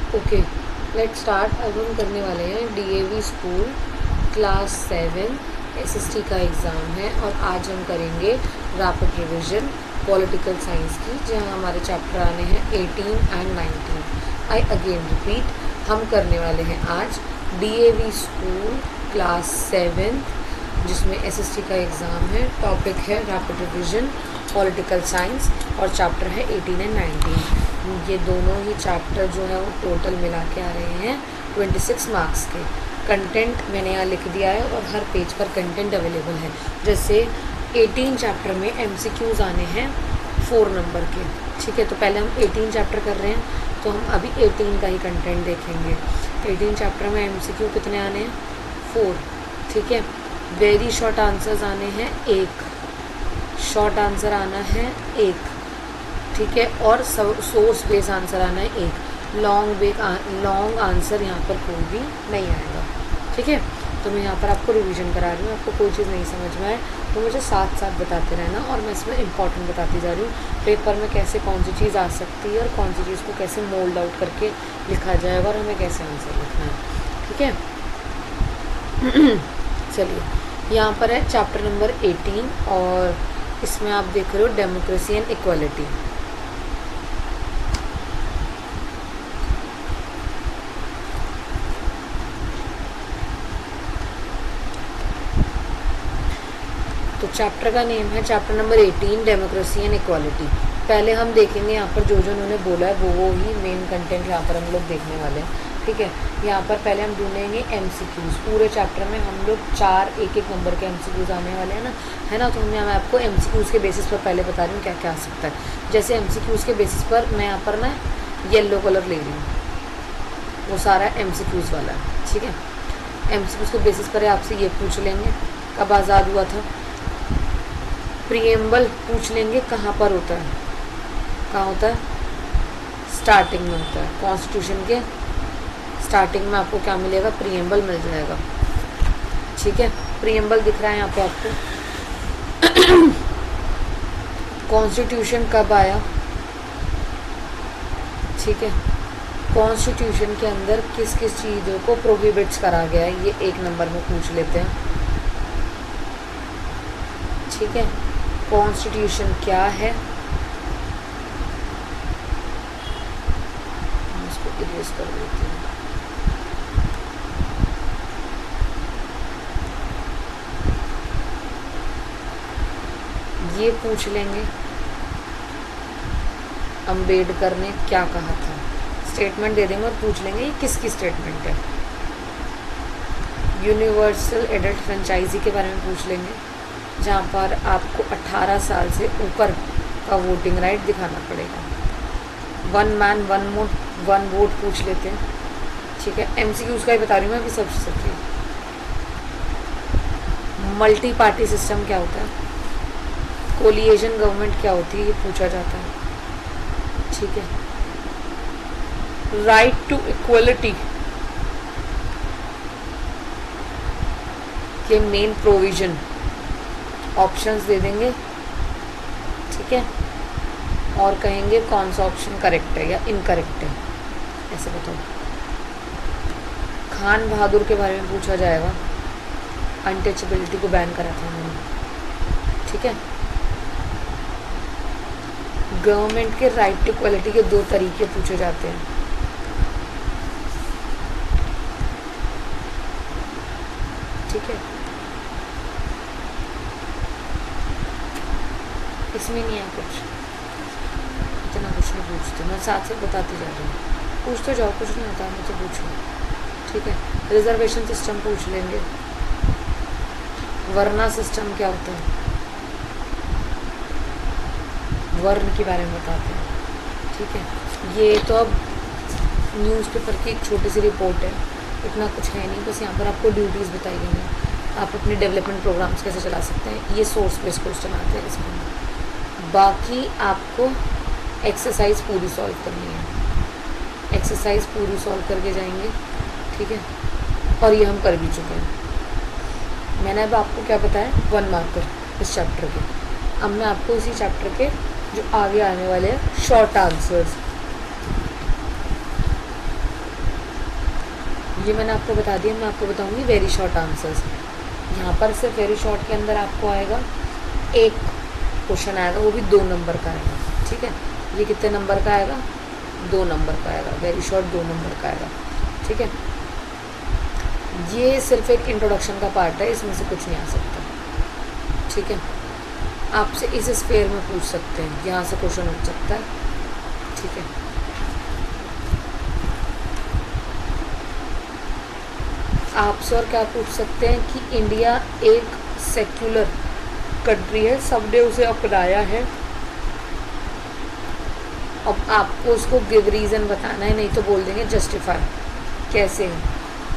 Okay, let start. अब हम करने वाले हैं डीएवी स्कूल क्लास 7 एसएसटी का एग्ज़ाम है और आज हम करेंगे रैपिड रिवीजन पॉलिटिकल साइंस की, जहां हमारे चैप्टर आने हैं 18 एंड 19। आई अगेन रिपीट, हम करने वाले हैं आज डीएवी स्कूल क्लास 7 जिसमें एसएसटी का एग्ज़ाम है। टॉपिक है रैपिड रिवीजन पॉलिटिकल साइंस और चैप्टर है 18 एंड 19। ये दोनों ही चैप्टर जो है वो टोटल मिला के आ रहे हैं 26 मार्क्स के। कंटेंट मैंने यहाँ लिख दिया है और हर पेज पर कंटेंट अवेलेबल है। जैसे 18 चैप्टर में एमसीक्यूज़ आने हैं 4 नंबर के, ठीक है। तो पहले हम 18 चैप्टर कर रहे हैं, तो हम अभी 18 का ही कंटेंट देखेंगे। 18 चैप्टर में एमसीक्यू कितने आने हैं? 4, ठीक है। वेरी शॉर्ट आंसर्स आने हैं 1, शॉर्ट आंसर आना है 1, ठीक है। और सोर्स बेस आंसर आना है 1। लॉन्ग आंसर यहाँ पर कोई भी नहीं आएगा, ठीक है। तो मैं यहाँ पर आपको रिवीजन करा रही हूँ। आपको कोई चीज़ नहीं समझ में आए तो मुझे साथ साथ बताते रहना, और मैं इसमें इंपॉर्टेंट बताती जा रही हूँ। पेपर में कैसे कौन सी चीज़ आ सकती है और कौन सी चीज़ को कैसे मोल्ड आउट करके लिखा जाएगा और हमें कैसे आंसर लिखना है, ठीक है। चलिए, यहाँ पर है चैप्टर नंबर 18 और इसमें आप देख रहे हो डेमोक्रेसी एंड इक्वालिटी। तो चैप्टर का नेम है chapter number 18 democracy and equality. पहले हम देखेंगे यहाँ पर जो उन्होंने बोला है वो ही मेन कंटेंट यहाँ पर हम लोग देखने वाले हैं, ठीक है। यहाँ पर पहले हम ढूंढेंगे एमसीक्यूज़। पूरे चैप्टर में हम लोग 4 एक नंबर के एमसीक्यूज़ आने वाले हैं ना, है ना। तो मैं आपको एमसीक्यूज़ के बेसिस पर पहले बता रही हूँ क्या क्या आ सकता है। जैसे एमसीक्यूज़ के बेसिस पर मैं यहाँ पर ना येलो कलर ले रही हूँ, वो सारा एमसीक्यूज़ वाला है, ठीक है। एमसीक्यूज़ के बेसिस पर आपसे ये पूछ लेंगे कब आज़ाद हुआ था। प्रीएम्बल पूछ लेंगे कहाँ पर होता है, कहाँ होता है? स्टार्टिंग में होता है। कॉन्स्टिट्यूशन के स्टार्टिंग में आपको क्या मिलेगा? प्रीएम्बल मिल जाएगा, ठीक है। प्रीएम्बल दिख रहा है यहाँ पे आपको। कॉन्स्टिट्यूशन कब आया, ठीक है। कॉन्स्टिट्यूशन के अंदर किस किस चीज़ों को प्रोहिबिट्स करा गया है, ये 1 नंबर में पूछ लेते हैं, ठीक है। कॉन्स्टिट्यूशन क्या है, इसको इरेज कर देते हैं। ये पूछ लेंगे अंबेडकर ने क्या कहा था, स्टेटमेंट दे देंगे और पूछ लेंगे ये किसकी स्टेटमेंट है। यूनिवर्सल एडल्ट फ्रेंचाइजी के बारे में पूछ लेंगे, जहाँ पर आपको 18 साल से ऊपर का वोटिंग राइट दिखाना पड़ेगा। 1 मैन 1 वोट पूछ लेते हैं, ठीक है। एमसीक्यूज़ का ही बता रही हूँ मैं अभी सबसे मल्टी पार्टी सिस्टम क्या होता है, कोलिएशन गवर्नमेंट क्या होती है, ये पूछा जाता है, ठीक है। राइट टू इक्वलिटी के मेन प्रोविजन ऑप्शंस दे देंगे, ठीक है। और कहेंगे कौन सा ऑप्शन करेक्ट है या इनकरेक्ट है, ऐसे बताओ। खान बहादुर के बारे में पूछा जाएगा, अनटचेबिलिटी को बैन करा था उन्होंने, ठीक है। गवर्नमेंट के राइट टू इक्वलिटी के 2 तरीके पूछे जाते हैं, ठीक है। इसमें नहीं है कुछ, इतना कुछ नहीं पूछते, मैं साथ से बताती जा रही हूँ। पूछ तो जाओ, कुछ नहीं होता मुझे पूछो, ठीक है। रिजर्वेशन सिस्टम पूछ लेंगे, वर्ना सिस्टम क्या होता है, वर्ण के बारे में बताते हैं, ठीक है। ये तो अब न्यूज़पेपर की एक छोटी सी रिपोर्ट है, इतना कुछ है नहीं, बस यहाँ पर आपको ड्यूटीज़ बताई गई हैं, आप अपने डेवलपमेंट प्रोग्राम्स कैसे चला सकते हैं। ये सोर्स बेस्ड क्वेश्चन आते हैं इसमें। बाकी आपको एक्सरसाइज पूरी सॉल्व करनी है, एक्सरसाइज पूरी सॉल्व करके जाएंगे, ठीक है। और ये हम कर भी चुके हैं। मैंने अब आपको क्या बताया, 1 मार्कर इस चैप्टर के। अब मैं आपको इसी चैप्टर के जो आगे आने वाले हैं शॉर्ट आंसर्स ये मैंने आपको बता दिया। मैं आपको बताऊंगी वेरी शॉर्ट आंसर्स। यहाँ पर सिर्फ वेरी शॉर्ट के अंदर आपको आएगा एक क्वेश्चन आएगा, वो भी 2 नंबर का आएगा। ठीक है, ये कितने नंबर का आएगा? 2 नंबर का आएगा। वेरी शॉर्ट 2 नंबर का आएगा। ठीक है, ये सिर्फ एक इंट्रोडक्शन का पार्ट है, इसमें से कुछ नहीं आ सकता। ठीक है, आपसे इस स्फेयर में पूछ सकते हैं, यहाँ से क्वेश्चन उठ सकता है। ठीक है, आपसे और क्या पूछ सकते हैं कि इंडिया एक सेक्युलर कंट्री है, सबने उसे अपनाया है। अब आपको उसको गिव रीज़न बताना है, नहीं तो बोल देंगे जस्टिफाई, कैसे है,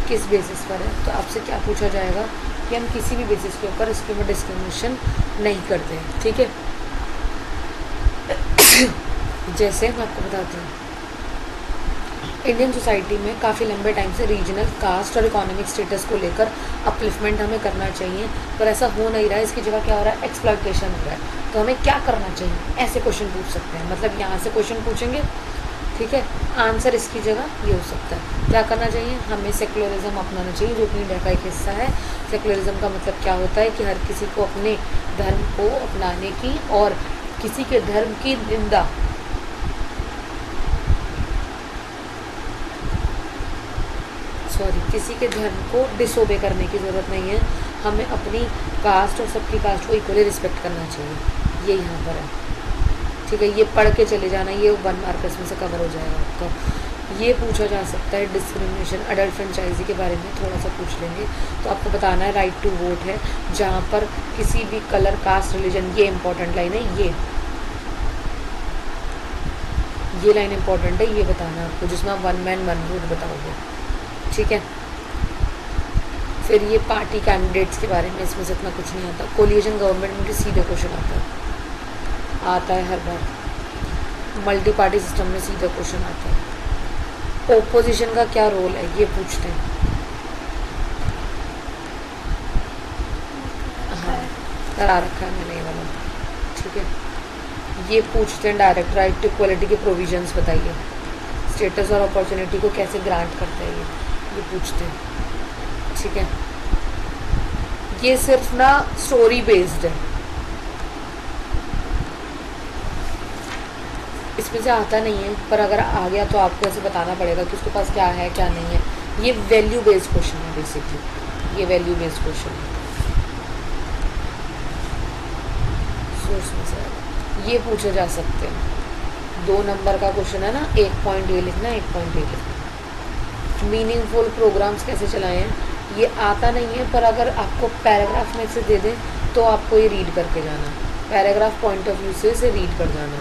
किस बेसिस पर है। तो आपसे क्या पूछा जाएगा कि हम किसी भी बेसिस के ऊपर इसके ऊपर डिस्क्रिमिनेशन नहीं करते हैं। ठीक है, जैसे मैं आपको बताती हूँ, इंडियन सोसाइटी में काफ़ी लंबे टाइम से रीजनल कास्ट और इकोनॉमिक स्टेटस को लेकर अपलिफ्टमेंट हमें करना चाहिए, पर ऐसा हो नहीं रहा है। इसकी जगह क्या हो रहा है? एक्सप्लॉयटेशन हो रहा है। तो हमें क्या करना चाहिए? ऐसे क्वेश्चन पूछ सकते हैं, मतलब यहाँ से क्वेश्चन पूछेंगे। ठीक है, आंसर इसकी जगह ये हो सकता है। क्या करना चाहिए? हमें सेकुलरिज्म अपनाना चाहिए, जो कि इंडिया का एक हिस्सा है। सेकुलरिज्म का मतलब क्या होता है कि हर किसी को अपने धर्म को अपनाने की और किसी के धर्म की निंदा किसी के धर्म को डिसोबे करने की ज़रूरत नहीं है। हमें अपनी कास्ट और सबकी कास्ट को इक्वली रिस्पेक्ट करना चाहिए। ये यहाँ पर है। ठीक है, ये पढ़ के चले जाना, ये 1 मार्कर्स में से कवर हो जाएगा आपका। ये पूछा जा सकता है डिस्क्रिमिनेशन, अडल्ट फ्रेंचाइजी के बारे में थोड़ा सा पूछ लेंगे। तो आपको बताना है राइट टू वोट है, जहाँ पर किसी भी कलर, कास्ट, रिलीजन, ये इंपॉर्टेंट लाइन है। ये लाइन इंपॉर्टेंट है, ये बताना आपको, जिसमें आप 1 मैन 1 वोट बताओगे। ठीक है, फिर ये पार्टी कैंडिडेट्स के बारे में, इसमें से इतना कुछ नहीं आता। कोलिशन गवर्नमेंट में सीधे क्वेश्चन आता है हर बार। मल्टी पार्टी सिस्टम में सीधा क्वेश्चन आता है। ओपोजिशन का क्या रोल है, ये पूछते हैं। हाँ, करा रखा है मैंने ये वाला। ठीक है, ये पूछते हैं डायरेक्ट राइट टू इक्वलिटी के प्रोविजंस बताइए। स्टेटस और अपॉर्चुनिटी को कैसे ग्रांट करते हैं, ये पूछते हैं। ठीक है, ये सिर्फ ना स्टोरी बेस्ड है, इसमें से आता नहीं है, पर अगर आ गया तो आपको ऐसे बताना पड़ेगा कि उसके पास क्या है क्या नहीं है। ये वैल्यू बेस्ड क्वेश्चन है बेसिकली, ये वैल्यू बेस्ड क्वेश्चन है। सोर्स में से ये पूछे जा सकते हैं। 2 नंबर का क्वेश्चन है ना, 1 पॉइंट ये लिखना, 1 पॉइंट ये लिखना। मीनिंगफुल प्रोग्राम्स कैसे चलाएं हैं, ये आता नहीं है, पर अगर आपको पैराग्राफ में से दे दें तो आपको ये रीड करके जाना, पैराग्राफ पॉइंट ऑफ व्यू से इसे रीड कर जाना।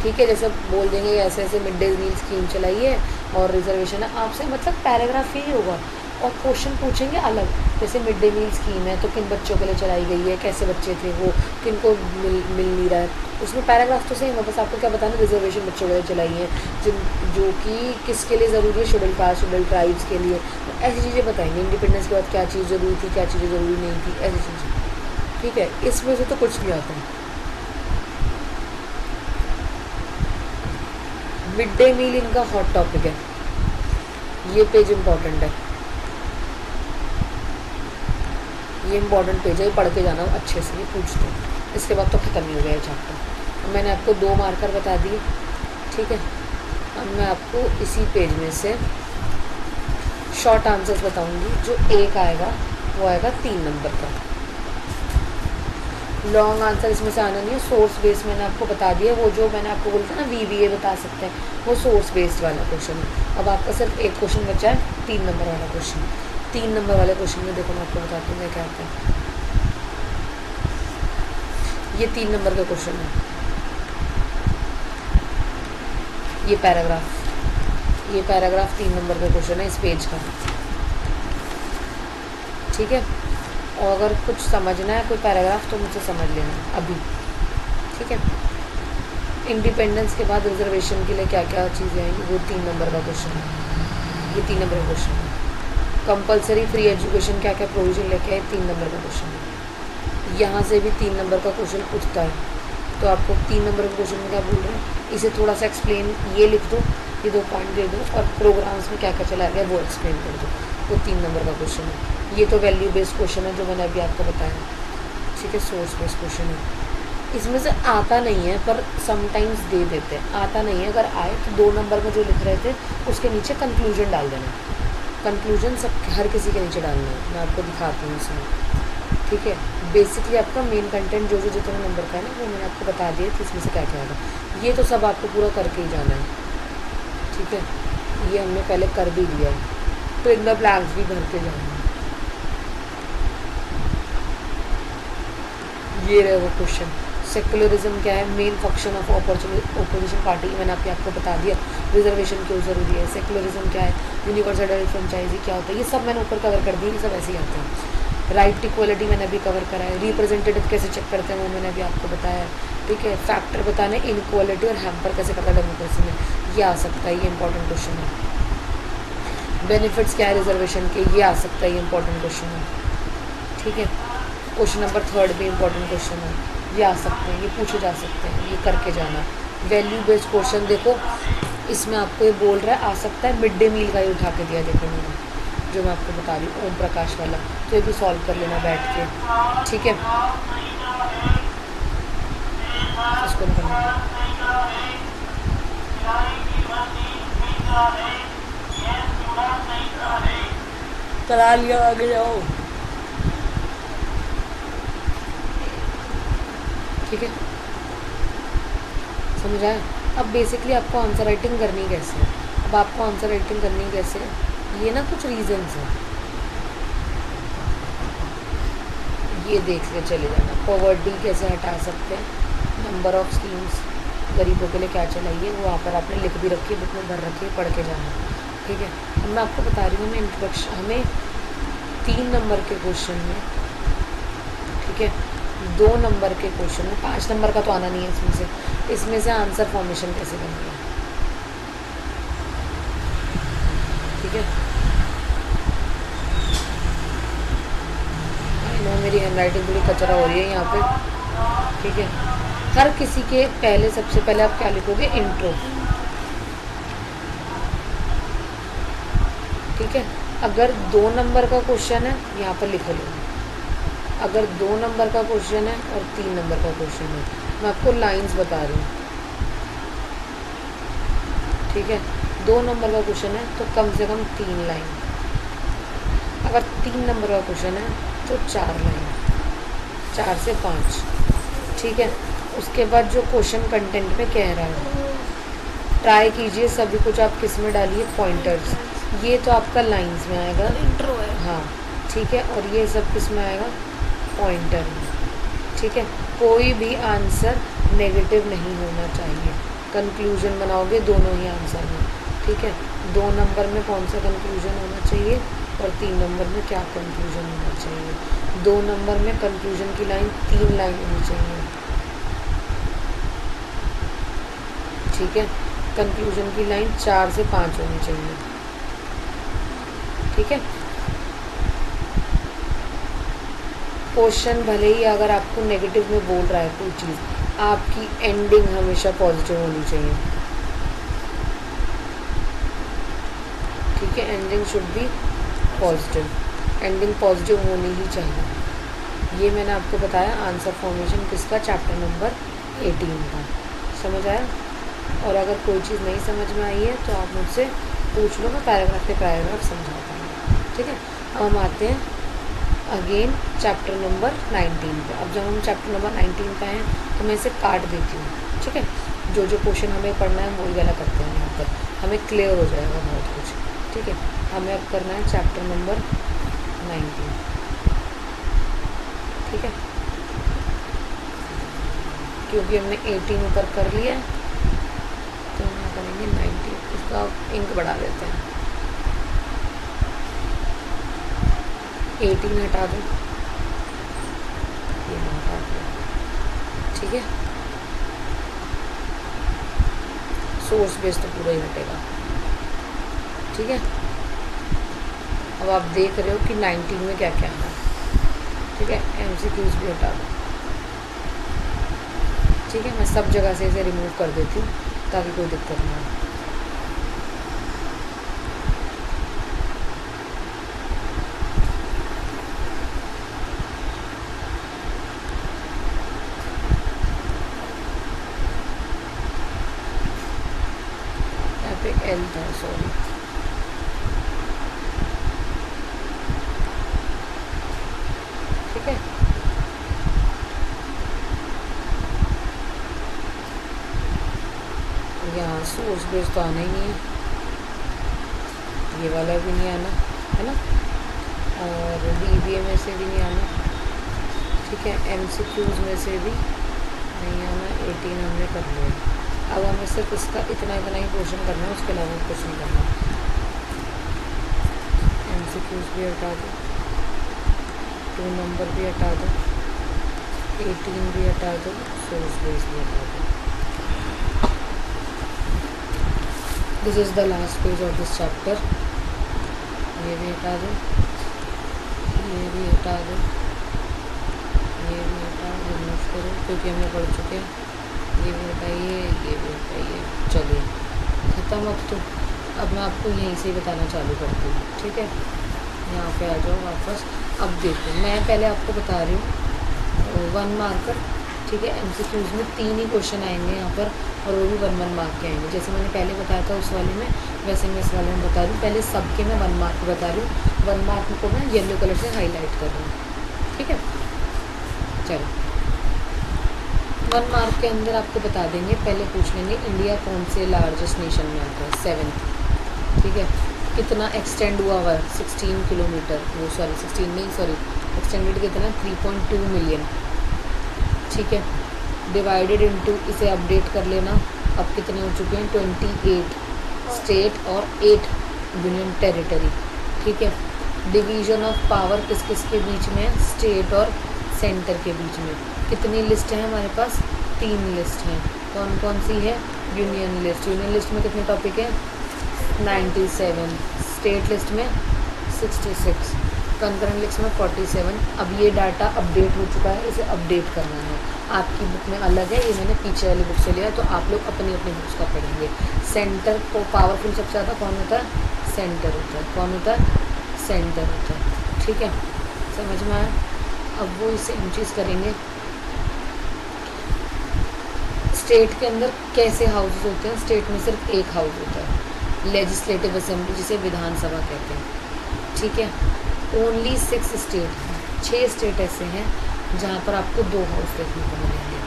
ठीक है, जैसे बोल देंगे ऐसे ऐसे मिड डे मील स्कीम चलाई है और रिजर्वेशन है, आपसे मतलब पैराग्राफ ही होगा। और क्वेश्चन पूछेंगे अलग, जैसे मिड डे मील स्कीम है तो किन बच्चों के लिए चलाई गई है, कैसे बच्चे थे वो, किन को मिल नहीं रहा है। उसमें पैराग्राफ तो सेम है, बस आपको क्या बताना, रिजर्वेशन बच्चों के लिए चलाई है, जो कि किसके लिए ज़रूरी है, शेड्यूल कास्ट, शेड्यूल ट्राइब्स के लिए। तो ऐसी चीज़ें बताएंगे। इंडिपेंडेंस के बाद क्या चीज़ ज़रूरी थी, क्या चीज़ें ज़रूरी नहीं थी, ऐसी चीज़ें। ठीक है, इसमें से तो कुछ नहीं आता है। मिड डे मील इनका हॉट टॉपिक है, ये पेज इम्पॉर्टेंट है, ये इम्पॉर्टेंट पेज है, ये पढ़ के जाना अच्छे से, ये पूछते हैं। इसके बाद तो ख़त्म ही हो गया है चैप्टर। मैंने आपको 2 मार्कर बता दिए। ठीक है, अब मैं आपको इसी पेज में से शॉर्ट आंसर्स बताऊंगी। जो एक आएगा वो आएगा 3 नंबर का। लॉन्ग आंसर इसमें से आना नहीं है। सोर्स बेस्ड मैंने आपको बता दिया, वो जो मैंने आपको बोला था ना VBA बता सकते हैं, वो सोर्स बेस्ड वाला क्वेश्चन है। अब आपका सिर्फ एक क्वेश्चन बचा है, 3 नंबर वाला क्वेश्चन। 3 नंबर वाले क्वेश्चन में देखो मैं आपको बताती हूँ क्या आता है। ये 3 नंबर का क्वेश्चन है, ये पैराग्राफ 3 नंबर का क्वेश्चन है इस पेज का। ठीक है, और अगर कुछ समझना है कोई पैराग्राफ तो मुझसे समझ लेना अभी। ठीक है, इंडिपेंडेंस के बाद रिजर्वेशन के लिए क्या क्या चीज़ें आएंगी, वो 3 नंबर का क्वेश्चन है। ये 3 नंबर का क्वेश्चन है। कंपलसरी फ्री एजुकेशन क्या क्या प्रोविजन लेके आए, 3 नंबर का क्वेश्चन है। यहाँ से भी 3 नंबर का क्वेश्चन उठता है। तो आपको 3 नंबर के क्वेश्चन में क्या बोल रहे हैं, इसे थोड़ा सा एक्सप्लेन, ये लिख दो ये 2 पॉइंट दे दो और प्रोग्राम्स में क्या क्या चला गया वो एक्सप्लेन कर दो। वो 3 नंबर का क्वेश्चन है। ये तो वैल्यू बेस्ड क्वेश्चन है जो मैंने अभी आपको बताया, ठीक है, सोर्स बेस्ड क्वेश्चन है। इसमें से आता नहीं है पर समटाइम्स दे देते हैं, आता नहीं है, अगर आए तो 2 नंबर में जो लिख रहे थे उसके नीचे कंक्लूजन डाल देना। कंक्लूजन सब हर किसी के नीचे डालना है, मैं आपको दिखाती हूँ इसमें, ठीक है। बेसिकली आपका मेन कंटेंट जो जितना नंबर का है ना वो मैंने आपको बता दिया कि इसमें से क्या क्या आएगा। ये तो सब आपको पूरा करके ही जाना है, ठीक है। ये हमने पहले कर भी दिया है, तो इन द ब्लैंक्स भी भर के जाना है। ये रहे वो क्वेश्चन। सेक्युलरिज्म क्या है? Main function of opposition party, मैंने आपको बता दिया। रिजर्वेशन क्यों ज़रूरी है? सेक्युलरिज्म क्या है? यूनिवर्सल फ्रेंचाइजी क्या होता है? ये सब मैंने ऊपर कवर कर दिया, ये सब ऐसे ही आते हैं। राइट इक्वलिटी मैंने अभी कवर करा है। रिप्रेजेंटेटिव कैसे चेक करते हैं वो मैंने अभी आपको बताया है, ठीक है। फैक्टर बताने इनक्वालिटी और हैम्पर कैसे करता है डेमोक्रेसी में, ये आ सकता है, ये इंपॉर्टेंट क्वेश्चन है। बेनिफिट्स क्या है रिजर्वेशन के, ये आ सकता है, ये इंपॉर्टेंट क्वेश्चन है, ठीक है। क्वेश्चन नंबर 3 भी इंपॉर्टेंट क्वेश्चन है, ये आ सकते हैं, ये पूछे जा सकते हैं, ये करके जाना। वैल्यू बेस्ड क्वेश्चन देखो, इसमें आपको ये बोल रहा है आ सकता है, मिड डे मील का ही उठा के दिया देखो मैंने, जो मैं आपको बता रही हूँ, ओम प्रकाश वाला, तो ये भी सॉल्व कर लेना बैठ के, ठीक है। इसको निकालना करा लिया, आगे जाओ, ठीक है, समझ आया। अब बेसिकली आपको आंसर राइटिंग करनी कैसे है? अब आपको आंसर राइटिंग करनी कैसे है, ये ना कुछ रीजंस हैं, ये देख के चले जाना। पॉवर्टी कैसे हटा सकते हैं, नंबर ऑफ स्कीम्स गरीबों के लिए क्या चलाई है, वो वहाँ पर आपने लिख भी रखी है, बुक में भर रखी है, पढ़ के जाना, ठीक है। अब मैं आपको बता रही हूँ, मैं इंट्रोडक्शन, हमें 3 नंबर के क्वेश्चन में, ठीक है, 2 नंबर के क्वेश्चन में, 5 नंबर का तो आना नहीं है इसमें से आंसर फॉर्मेशन कैसे करनी है, ठीक है। मेरी हैंड राइटिंग थोड़ी कचरा हो रही है यहाँ पे, ठीक है। हर किसी के पहले, सबसे पहले आप क्या लिखोगे? इंट्रो, ठीक है। अगर 2 नंबर का क्वेश्चन है यहाँ पर लिख लो, अगर 2 नंबर का क्वेश्चन है और 3 नंबर का क्वेश्चन है, मैं आपको लाइंस बता रही हूँ, ठीक है। 2 नंबर का क्वेश्चन है तो कम से कम 3 लाइन, अगर 3 नंबर का क्वेश्चन है तो 4 लाइन, 4 से 5, ठीक है। उसके बाद जो क्वेश्चन कंटेंट में कह रहा है, ट्राई कीजिए सभी कुछ आप किस में डालिए? पॉइंटर्स, ये तो आपका लाइंस में आएगा, इंट्रो है, हाँ, ठीक है। और ये सब किस में आएगा? पॉइंटर में, ठीक है। कोई भी आंसर नेगेटिव नहीं होना चाहिए। कंक्लूजन बनाओगे दोनों ही आंसर में, ठीक है। 2 नंबर में कौन सा कंक्लूजन होना चाहिए और 3 नंबर में क्या कंक्लूजन होना चाहिए। 2 नंबर में कंक्लूजन की लाइन 3 लाइन होनी चाहिए, ठीक है। कंक्लूजन की लाइन 4 से 5 होनी चाहिए, ठीक है। क्वेश्चन भले ही अगर आपको नेगेटिव में बोल रहा है कोई चीज़, आपकी एंडिंग हमेशा पॉजिटिव होनी चाहिए, ठीक है। Ending should be positive, ending positive होनी ही चाहिए। ये मैंने आपको बताया आंसर फॉर्मेशन किसका? चैप्टर नंबर 18 का, समझ आया। और अगर कोई चीज़ नहीं समझ में आई है तो आप मुझसे पूछ लो, मैं पैराग्राफ पे पैराग्राफ समझाता हूँ, ठीक है। अब हम आते हैं अगेन चैप्टर नंबर 19 पे। अब जब हम चैप्टर नंबर 19 पे हैं तो मैं इसे काट देती हूँ, ठीक है। जो जो क्वेश्चन हमें पढ़ना है वही वाला करते हैं, यहाँ पर हमें क्लियर हो जाएगा बहुत कुछ, ठीक है। हमें अब करना है चैप्टर नंबर 19, ठीक है, क्योंकि हमने 18 ऊपर कर लिया है तो हम करेंगे 19। इसका इंक बढ़ा देते हैं, 18 हटा दो, ये हटा दो, ठीक है। सोर्स बेस तो पूरा ही हटेगा, ठीक है। अब आप देख रहे हो कि 19 में क्या क्या है, ठीक है। MCQs भी हटा दो, ठीक है। मैं सब जगह से इसे रिमूव कर देती हूँ ताकि कोई दिक्कत ना हो। पे एल था, सॉरी। ठीक है, यहाँ सोर्स बेस तो आना ही नहीं है, ये वाला भी नहीं आना है ना, और DBA में से भी नहीं आना। ठीक है, MCQs में से भी नहीं आना। 18 हमने कर लिया। अब हमें सिर्फ इसका इतना ही क्वेश्चन करना है, उसके अलावा कुछ नहीं करना। MCQs भी हटा दो, 2 नंबर भी हटा दो, 18 भी हटा दो, सोर्स बेस भी हटा दो। This is the last page of this chapter. ये भी हटा दो, ये भी हटा दो, ये भी हटा दो, रिमूव करो क्योंकि हमने पढ़ चुके हैं। ये भी हटाइए, ये भी हटाइए। चलिए ख़त्म अब तो। अब मैं आपको यहीं से ही बताना चालू करती हूँ। ठीक है, यहाँ पे आ जाओ वापस। अब देखो, मैं पहले आपको बता रही हूँ 1 मार्कर। ठीक है, MCQs में 3 ही क्वेश्चन आएंगे यहाँ पर, और वो भी 1 मार्क के आएंगे। जैसे मैंने पहले बताया था उस वाले में, वैसे मैं इस वाले में बता रही हूँ। पहले सबके मैं 1 मार्क बता रही हूँ, 1 मार्क को मैं येलो कलर से हाईलाइट कर रही हूँ। ठीक है, चलो 1 मार्क के अंदर आपको बता देंगे। पहले पूछ लेंगे इंडिया कौन से लार्जेस्ट नेशन में आता है, 7th। ठीक है, कितना एक्सटेंड हुआ है, 16 किलोमीटर, वो सॉरी 16 नहीं, सॉरी एक्सटेंडेड कितना, 3.2 मिलियन। ठीक है, डिवाइडेड इनटू, इसे अपडेट कर लेना। अब कितने हो चुके हैं, 28 स्टेट और 8 यूनियन टेरिटरी। ठीक है, डिवीज़न ऑफ पावर किस किस के बीच में है, स्टेट और सेंटर के बीच में। कितनी लिस्ट है हमारे पास, 3 लिस्ट हैं। कौन कौन सी है, यूनियन लिस्ट। यूनियन लिस्ट में कितने टॉपिक हैं, 97। स्टेट लिस्ट में 66, कंकरेंट लिस्ट में 47। अब ये डाटा अपडेट हो चुका है, इसे अपडेट करना है। आपकी बुक में अलग है, ये मैंने पीछे वाली बुक से लिया, तो आप लोग अपनी अपनी बुक्स का पढ़ेंगे। सेंटर को पावरफुल सबसे ज़्यादा कौन होता है, सेंटर होता है। कौन होता है, सेंटर होता है। ठीक है, समझ में आया। अब वो सेम चीज़ करेंगे। स्टेट के अंदर कैसे हाउसेस होते हैं, स्टेट में सिर्फ एक हाउस होता है, लेजिस्लेटिव असेंबली, जिसे विधानसभा कहते हैं। ठीक है, ओनली 6 स्टेट हैं, 6 स्टेट ऐसे हैं जहाँ पर आपको 2 हाउस देखने को मिलेंगे।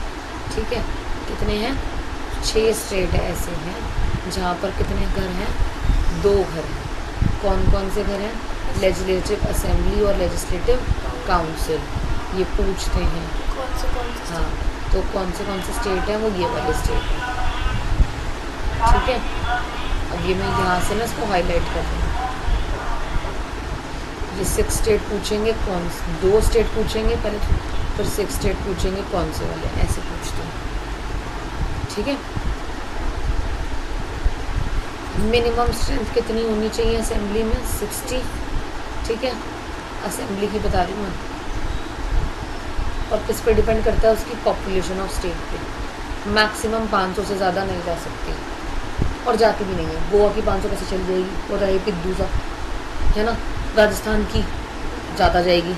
ठीक है, कितने हैं, 6 स्टेट ऐसे हैं जहाँ पर कितने घर हैं, 2 घर हैं। कौन कौन से घर हैं, लेजिस्लेटिव असेंबली और लेजिस्लेटिव काउंसिल। ये पूछते हैं कौन से हाँ, तो कौन से स्टेट हैं, वो ये वाले स्टेट हैं। ठीक है, अब ये मैं यहाँ से ना इसको हाईलाइट कर दूँ। ये 6 स्टेट पूछेंगे, 2 स्टेट पूछेंगे पहले, फिर 6 स्टेट पूछेंगे कौन से वाले, ऐसे पूछते हैं। ठीक है, मिनिमम स्ट्रेंथ कितनी होनी चाहिए असेंबली में, 60। ठीक है, असेंबली की बता रही हूँ मैं। और किस पे डिपेंड करता है, उसकी पॉपुलेशन ऑफ स्टेट पे। मैक्सिमम 500 से ज़्यादा नहीं जा सकती, और जाती भी नहीं है। गोवा की 500 कैसे चल जाएगी, वो रहे पिद्दू सा, है ना। राजस्थान की ज़्यादा जाएगी,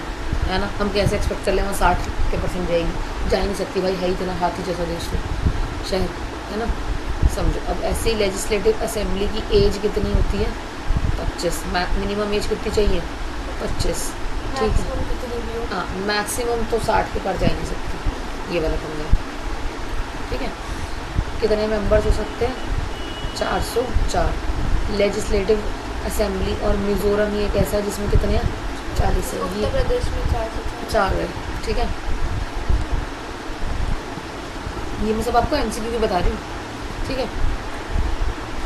है ना। हम कैसे एक्सपेक्ट कर लें वहाँ 60% जाएगी, जा ही नहीं सकती भाई, है इतना हाथी जैसा देश शहर, है ना। समझो, अब ऐसे ही लेजिस्लेटिव असेंबली की एज कितनी होती है, 25। मिनिमम एज कितनी चाहिए, 25। ठीक है, हाँ, मैक्सिमम तो 60 के पार जा ही नहीं सकती, ये वाला पंगा। ठीक है, कितने मेंबर्स हो सकते हैं, 404। लेजिस्लेटिव असेंबली और मिज़ोरम ये एक ऐसा है जिसमें कितने हैं, 40 है। उत्तर प्रदेश में 4 है। ठीक है, ये मैं सब आपको MCQ की बता रही हूँ। ठीक है,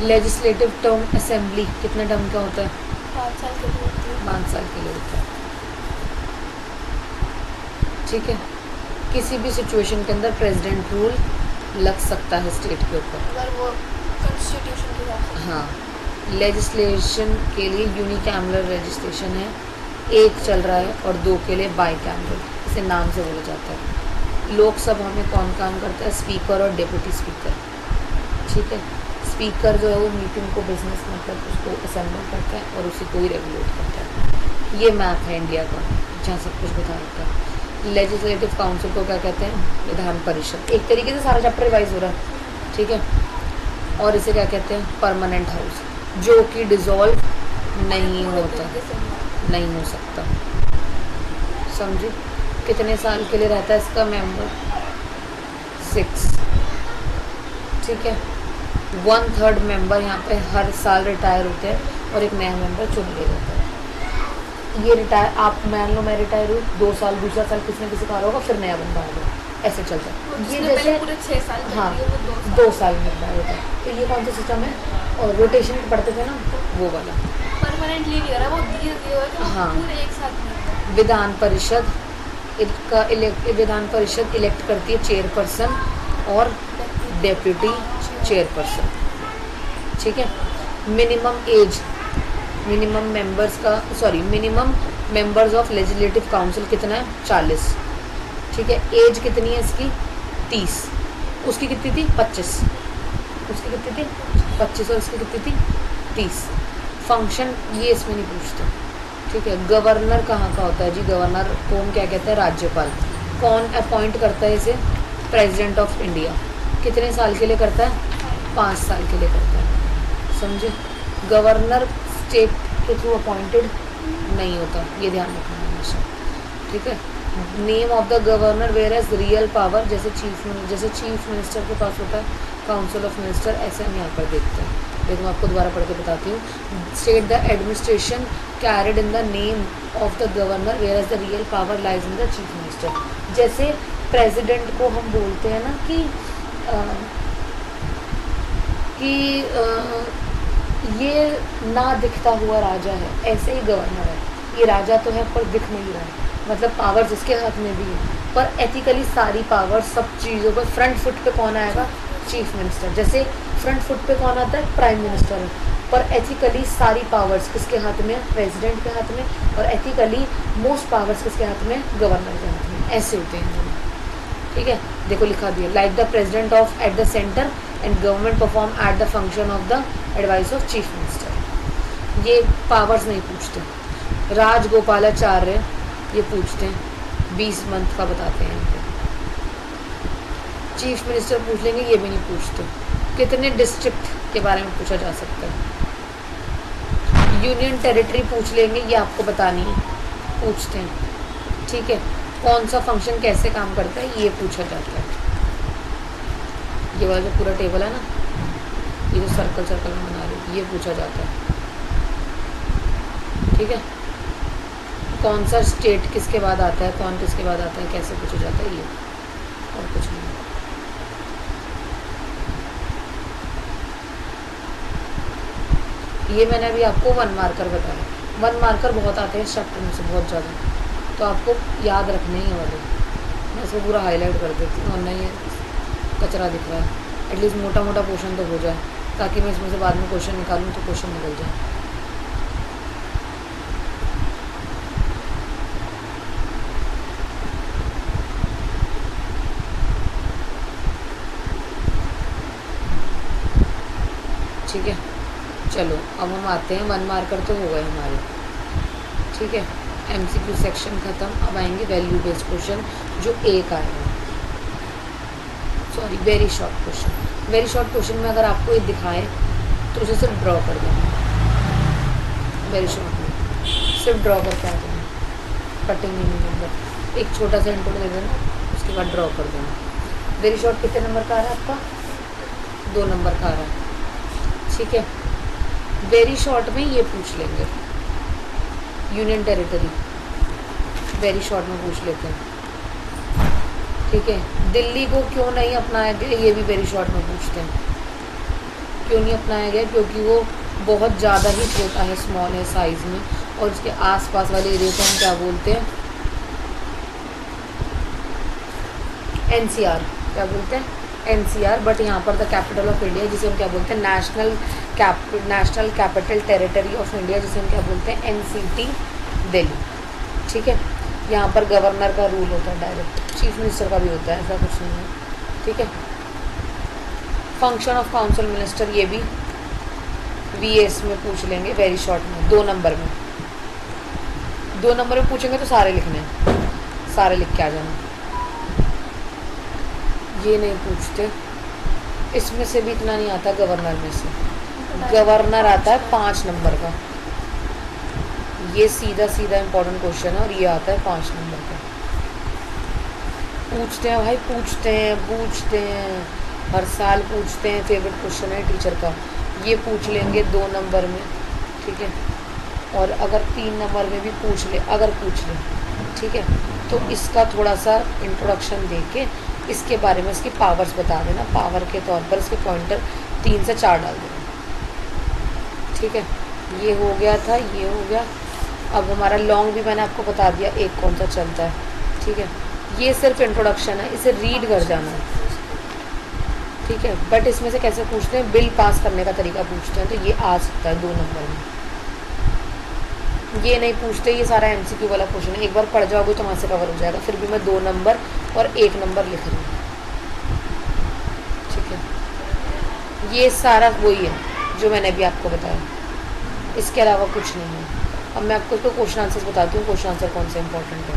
लेजिस्लेटिव टर्म असेंबली कितने टर्म का होता है, 5 साल के लिए होती है। 5 साल के लिए होता है। ठीक है, किसी भी सिचुएशन के अंदर प्रेसिडेंट रूल लग सकता है स्टेट के ऊपर, अगर वो कॉन्स्टिट्यूशन के हिसाब से। हाँ। लेजिस्लेशन के लिए यूनिकैमरल लेजिस्लेशन है, 1 चल रहा है, और 2 के लिए बाईकैमरल, इसे नाम से बोला जाता है। लोकसभा में कौन काम करता है, स्पीकर और डेप्यूटी स्पीकर। ठीक है, स्पीकर जो है वो मीटिंग को बिजनेस मतलब उसको असेंबल करता है और उसी को ही रेगुलेट करता है। ये मैप है इंडिया का, जहाँ सब कुछ बता रखा है। लेजिस्लेटिव काउंसिल को क्या कहते हैं, विधान परिषद। एक तरीके से सारा चैप्टर रिवाइज हो रहा है। ठीक है, और इसे क्या कहते हैं, परमानेंट हाउस, जो कि डिसॉल्व नहीं होता, नहीं हो सकता। समझे? कितने साल के लिए रहता है इसका मेंबर? 6। ठीक है। 1/3 मेंबर यहाँ पे हर साल रिटायर होते हैं और एक नया मेंबर चुन लिया जाता है। ये रिटायर, आप मान लो मैं रिटायर हूँ 2 साल, दूसरा साल किसी न किसी का होगा, फिर नया बंदा होगा, ऐसे चलता है। ये जैसे पूरे 6 साल कर हाँ दिए, वो 2 साल में रिटायर होता है। तो ये कौन सा सिस्टम है? और रोटेशन पढ़ते थे ना, वो वाला। परमानेंटली नहीं हो रहा, वो धीरे धीरे हो रहा है, हाँ। पूरे एक साथ नहीं हो रहा। विधान परिषद विधान परिषद इलेक्ट करती है चेयरपर्सन और डेप्यूटी चेयरपर्सन। ठीक है। Minimum age, minimum members of legislative council कितना है? 40। ठीक है। एज कितनी है इसकी? 30। उसकी कितनी थी? 25। उसकी कितनी थी? 25 और इसकी कितनी थी? 30। फंक्शन ये इसमें नहीं पूछते। ठीक है। गवर्नर कहाँ का होता है जी? गवर्नर को हम क्या कहते हैं? राज्यपाल। कौन अपॉइंट करता है इसे? President of India. कितने साल के लिए करता है? 5 साल के लिए करता है। समझे? गवर्नर स्टेट के थ्रू अपॉइंटेड नहीं होता, ये ध्यान रखना हमेशा। ठीक है। Name of the governor where as real power, जैसे चीफ मिनिस्टर के पास होता है काउंसिल ऑफ मिनिस्टर, ऐसे हम यहाँ पर देखते हैं। लेकिन मैं आपको दोबारा पढ़ के बताती हूँ। State the administration carried in the name of the governor where as the real power lies in the chief minister. जैसे प्रेसिडेंट को हम बोलते हैं ना कि ये ना दिखता हुआ राजा है, ऐसे ही गवर्नर है। ये राजा तो है पर दिख नहीं रहा है, मतलब पावर जिसके हाथ में भी है, पर एथिकली सारी पावर सब चीज़ों पर फ्रंट फुट पे कौन आएगा? Chief minister. जैसे फ्रंट फुट पे कौन आता है? प्राइम मिनिस्टर है। पर एथिकली सारी पावर्स किसके हाथ में? प्रेसिडेंट के हाथ में। और एथिकली मोस्ट पावर्स किसके हाथ में? गवर्नर के हाथ में। ऐसे होते हैं दोनों। ठीक है। देखो लिखा दिया, like the president of at the centre and government perform at the function of the advice of chief minister. ये पावर्स नहीं पूछते। राजगोपालाचार्य ये पूछते हैं, 20 मंथ का बताते हैं इनको। चीफ मिनिस्टर पूछ लेंगे, ये भी नहीं पूछते। कितने डिस्ट्रिक्ट के बारे में पूछा जा सकता है। यूनियन टेरिटरी पूछ लेंगे, ये आपको बतानी है, पूछते हैं। ठीक है। कौन सा फंक्शन कैसे काम करता है, ये पूछा जाता है। ये वाला जो पूरा टेबल है ना, ये जो सर्कल में बना रही हूँ, ये पूछा जाता है। ठीक है। कौन सा स्टेट किसके बाद आता है, कौन किसके बाद आता है, कैसे पूछा जाता है, ये और कुछ नहीं। ये मैंने अभी आपको 1 मार्कर बताया। 1 मार्कर बहुत आते हैं इस चैप्टर में से, बहुत ज़्यादा, तो आपको याद रखने ही वाले। मैं इसको पूरा हाईलाइट कर देती हूँ, वरना ये कचरा दिख रहा है। एटलीस्ट मोटा मोटा पोर्शन तो हो जाए, ताकि मैं इसमें से बाद में क्वेश्चन निकालूँ तो क्वेश्चन निकल जाए। ठीक है। चलो अब हम आते हैं, 1 मार्कर तो हो गए हमारे। ठीक है। MCQ सेक्शन ख़त्म। अब आएंगे वैल्यू बेस्ड क्वेश्चन, जो एक आएगा। Sorry, very short question. Very short question में अगर आपको ये दिखाए तो उसे सिर्फ ड्रॉ कर देना। वेरी शॉर्ट में सिर्फ ड्रॉ करके आ जाना, कटिंग नहीं नंबर, एक छोटा सा इंटो दे देना, उसके बाद ड्रॉ कर देना। वेरी शॉर्ट कितने नंबर का आ रहा है आपका? 2 नंबर का आ रहा है। ठीक है। वेरी शॉर्ट में ये पूछ लेंगे, यूनियन टेरिटरी वेरी शॉर्ट में पूछ लेते हैं। ठीक है। दिल्ली को क्यों नहीं अपनाया गया, ये भी वेरी शॉर्ट में पूछते हैं। क्यों नहीं अपनाया गया? क्योंकि वो बहुत ज़्यादा ही छोटा है, स्मॉल है साइज़ में, और उसके आसपास वाले एरिया को हम क्या बोलते हैं? NCR। क्या बोलते हैं? NCR। बट यहाँ पर द कैपिटल ऑफ इंडिया, जिसे हम क्या बोलते हैं? National capital territory of India, जिसे हम क्या बोलते हैं? NCT दिल्ली। ठीक है। यहाँ पर गवर्नर का रूल होता है डायरेक्ट, चीफ मिनिस्टर का भी होता है, ऐसा कुछ नहीं है। ठीक है। फंक्शन ऑफ काउंसिल मिनिस्टर, ये भी VS में पूछ लेंगे, वेरी शॉर्ट में, 2 नंबर में। 2 नंबर में पूछेंगे तो सारे लिखने हैं, सारे लिख के आ जाना। ये नहीं पूछते। इसमें से भी इतना नहीं आता गवर्नर में से। गवर्नर आता है 5 नंबर का। ये सीधा सीधा इम्पोर्टेंट क्वेश्चन है और ये आता है 5 नंबर का। पूछते हैं भाई, पूछते हैं हर साल पूछते हैं। फेवरेट क्वेश्चन है टीचर का। ये पूछ लेंगे 2 नंबर में, ठीक है। और अगर 3 नंबर में भी पूछ ले, ठीक है, तो इसका थोड़ा सा इंट्रोडक्शन दे के इसके बारे में इसकी पावर्स बता देना। पावर के तौर पर इसके पॉइंटर 3 से 4 डाल देना, ठीक है। ये हो गया था, ये हो गया। अब हमारा लॉन्ग भी मैंने आपको बता दिया एक कौन सा चलता है, ठीक है। ये सिर्फ इंट्रोडक्शन है, इसे रीड कर जाना, ठीक है। बट इसमें से कैसे पूछते हैं, बिल पास करने का तरीका पूछते हैं, तो ये आ सकता है 2 नंबर में। ये नहीं पूछते, ये सारा MCQ वाला क्वेश्चन है, एक बार पढ़ जाओगे तो वहाँ से कवर हो जाएगा। फिर भी मैं 2 नंबर और 1 नंबर लिख रही हूँ, ठीक है। ये सारा वही है जो मैंने अभी आपको बताया, इसके अलावा कुछ नहीं है। अब मैं आपको तो क्वेश्चन आंसर्स बताती हूँ, क्वेश्चन आंसर कौन सा इंपॉर्टेंट है।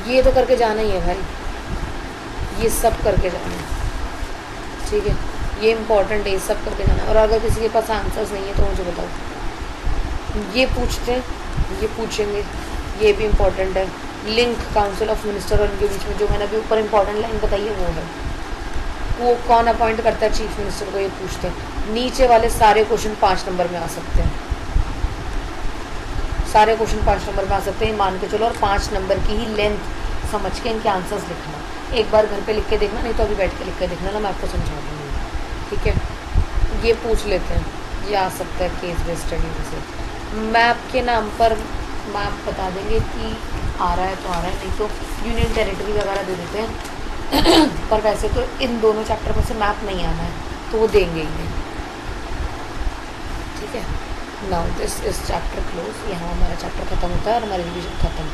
ये तो करके जाना ही है भाई, ये सब करके जाना है, ठीक है। ये इंपॉर्टेंट है, ये सब करके जाना है। और अगर किसी के पास आंसर्स नहीं है तो मुझे बताओ। ये पूछते हैं, ये पूछेंगे, ये भी इम्पोर्टेंट है। लिंक काउंसिल ऑफ मिनिस्टर और इनके बीच में जो मैंने अभी ऊपर इंपॉर्टेंट लाइन बताई है वो है। वो कौन अपॉइंट करता है चीफ मिनिस्टर को, ये पूछते हैं। नीचे वाले सारे क्वेश्चन 5 नंबर में आ सकते हैं, सारे क्वेश्चन 5 नंबर में आ सकते हैं, मान के चलो। और 5 नंबर की ही लेंथ समझ के इनके आंसर्स लिखना। एक बार घर पे लिख के देखना, नहीं तो अभी बैठ के लिख के देखना ना, मैं आपको समझा दूँगी, ठीक है। ये पूछ लेते हैं, ये आ सकता है केस बेस्ड स्टडी से। मैप के नाम पर मैप बता देंगे कि आ रहा है तो आ रहा है, नहीं तो यूनियन टेरिटरी वगैरह दे देते हैं। पर वैसे तो इन दोनों चैप्टर में से मैप नहीं आना है, तो वो देंगे ही नहीं, ठीक है। Now this is chapter close. यहाँ हमारा चैप्टर ख़त्म होता है और हमारा रिविजन ख़त्म।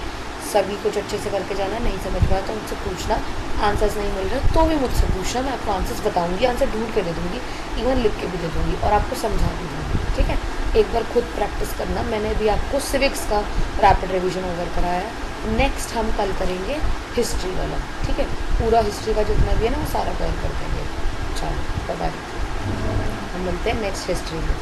सभी कुछ अच्छे से करके जाना, नहीं समझ में आया तो मुझसे पूछना। आंसर्स नहीं मिल रहे तो भी मुझसे पूछना, मैं आपको आंसर्स बताऊंगी, आंसर ढूंढ के दे दूँगी, इवन लिख के भी दे दूँगी और आपको समझा भी दूँगी, ठीक है। एक बार खुद प्रैक्टिस करना। मैंने भी आपको सिविक्स का रैपिड रिवीजन ओवर कराया है। नेक्स्ट हम कल करेंगे हिस्ट्री वाला, ठीक है। पूरा हिस्ट्री का जितना भी है ना वो सारा कवर कर देंगे। चलो बाय बाय, हम मिलते हैं नेक्स्ट हिस्ट्री में।